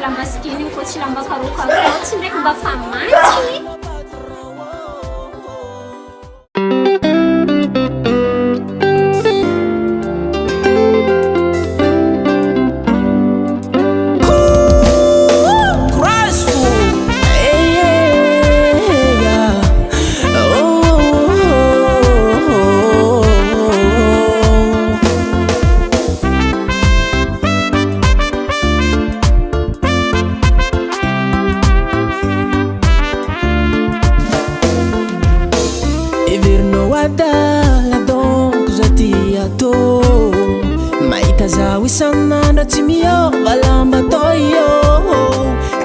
Lamba skinny ko sila makaruka sila ko ba famachi Sananda timio balamba toyo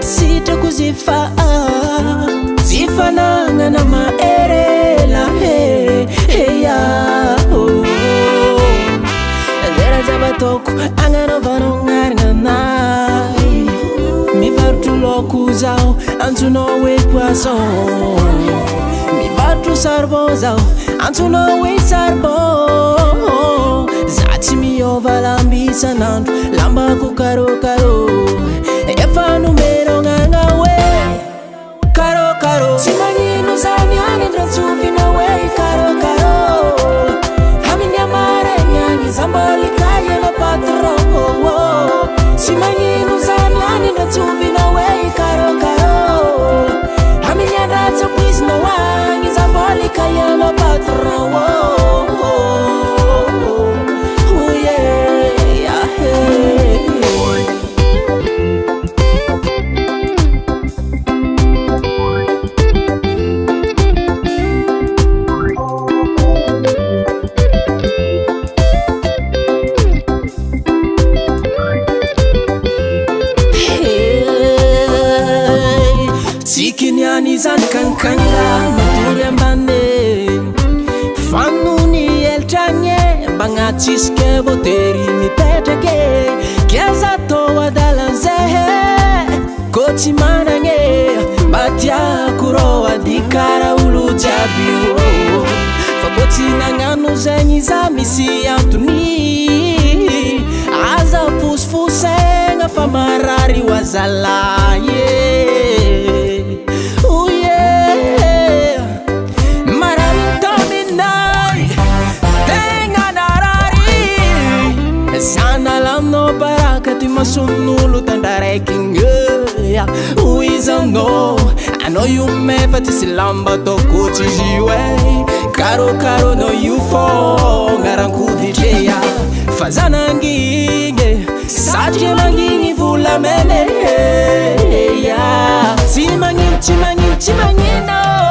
sita kuzifa zifanana na maerela he ya Zera zabatoku angano vano ngana mi vartu loku zao antu no we kwaso mi vartu sarbo zao antu no we sarbo Zati mio valambi sanando lamba ku karo efa numero nganga we karo Simani no zanyani dratsufi na we karo Haminya mare nyani zambali kaye na patro Simani no zanyani dratsufi na we karo Haminya dratsu please no wangi zambali kaye na patro Zan kankanga maturi mbane Fanuni el chanye bangachiske voteri mi peteke Kiaza toa dalanzehe Kochi manange Batia kuroa dikara ulu jabiwo Fakoti nanganu zenyi za misi antuni Aza fusfusenga famarari wazalaye Sana lam no barakati masunulu tandareking Uizano I know you never tisilamba to kuchijiwe Karo no you for Ngaranku dijeya Fazana nginge Sache mangingi vula mele Timangi no